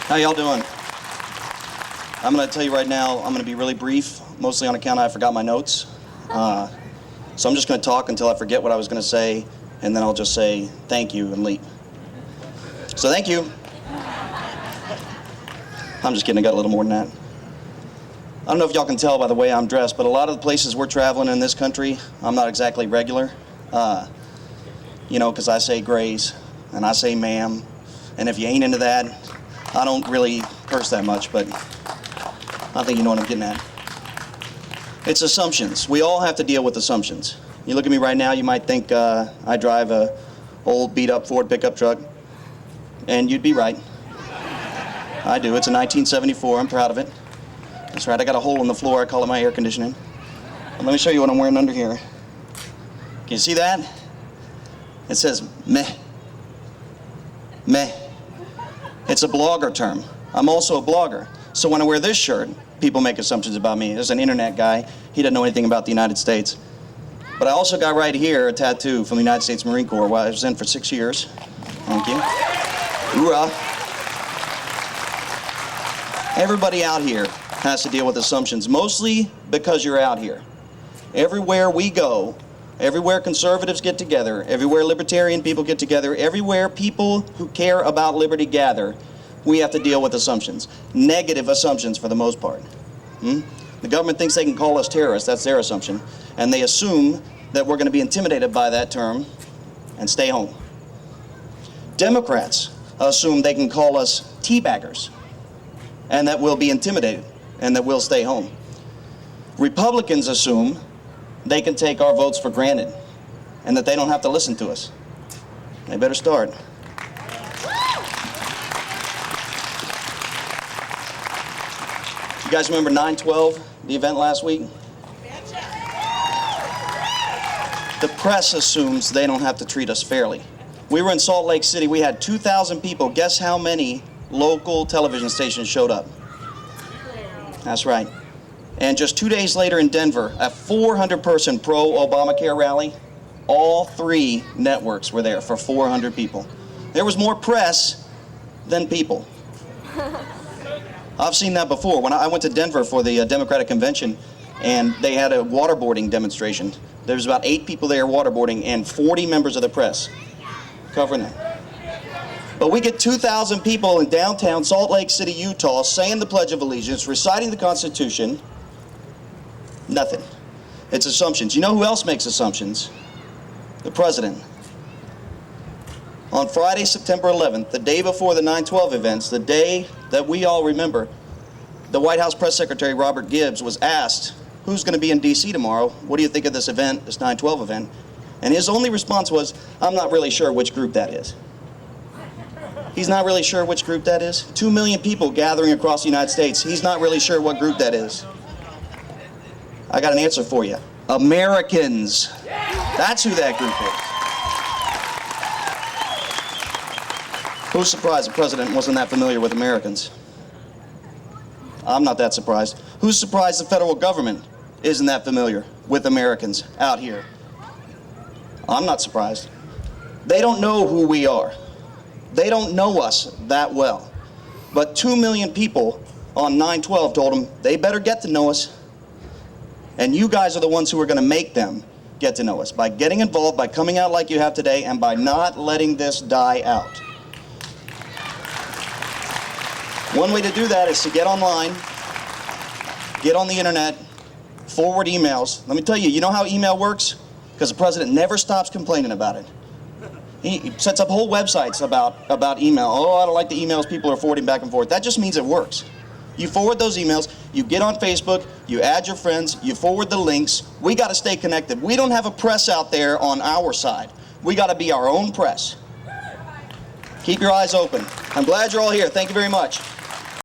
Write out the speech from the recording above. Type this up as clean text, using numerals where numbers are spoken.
How y'all doing? I'm going to tell you right now, I'm going to be really brief, mostly on account I forgot my notes. So I'm just going to talk until I forget what I was going to say, and then I'll just say thank you and leave. So thank you. I'm just kidding, I got a little more than that. I don't know if y'all can tell by the way I'm dressed, but a lot of the places we're traveling in this country, I'm not exactly regular. You know, because I say grace, and I say ma'am, and if you ain't into that, I don't really curse that much, but I think you know what I'm getting at. It's assumptions. We all have to deal with assumptions. You look at me right now, you might think I drive a old beat-up Ford pickup truck, and you'd be right. I do. It's a 1974. I'm proud of it. That's right. I got a hole in the floor. I call it my air conditioning. And let me show you what I'm wearing under here. Can you see that? It says meh. Meh. It's a blogger term. I'm also a blogger. So when I wear this shirt, people make assumptions about me. There's an internet guy. He doesn't know anything about the United States. But I also got right here a tattoo from the United States Marine Corps while I was in for 6 years. Thank you. Hoorah. Everybody out here has to deal with assumptions, mostly because you're out here. Everywhere we go, everywhere conservatives get together, everywhere libertarian people get together, everywhere people who care about liberty gather, we have to deal with assumptions. Negative assumptions for the most part. The government thinks they can call us terrorists, that's their assumption, and they assume that we're going to be intimidated by that term and stay home. Democrats assume they can call us teabaggers and that we'll be intimidated and that we'll stay home. Republicans assume they can take our votes for granted and that they don't have to listen to us. They better start. You guys remember 9/12, the event last week? The press assumes they don't have to treat us fairly. We were in Salt Lake City. We had 2,000 people. Guess how many local television stations showed up? That's right. And just 2 days later in Denver, a 400-person pro-Obamacare rally, all 3 networks were there for 400 people. There was more press than people. I've seen that before. When I went to Denver for the Democratic Convention, and they had a waterboarding demonstration. There was about 8 people there waterboarding and 40 members of the press covering that. But we get 2,000 people in downtown Salt Lake City, Utah, saying the Pledge of Allegiance, reciting the Constitution. Nothing. It's assumptions. You know who else makes assumptions? The president. On Friday, September 11th, the day before the 9/12 events, the day that we all remember, the White House Press Secretary Robert Gibbs was asked, who's going to be in D.C. tomorrow? What do you think of this event, this 9/12 event? And his only response was, I'm not really sure which group that is. He's not really sure which group that is. 2 million people gathering across the United States. He's not really sure what group that is. I got an answer for you. Americans. That's who that group is. Who's surprised the president wasn't that familiar with Americans? I'm not that surprised. Who's surprised the federal government isn't that familiar with Americans out here? I'm not surprised. They don't know who we are. They don't know us that well. But 2 million people on 9/12 told them they better get to know us. And you guys are the ones who are going to make them get to know us by getting involved, by coming out like you have today, and by not letting this die out. One way to do that is to get online, get on the internet, forward emails. Let me tell you, you know how email works? Because the president never stops complaining about it. He sets up whole websites about email. Oh, I don't like the emails people are forwarding back and forth. That just means it works. You forward those emails, you get on Facebook, you add your friends, you forward the links. We got to stay connected. We don't have a press out there on our side. We got to be our own press. Keep your eyes open. I'm glad you're all here. Thank you very much.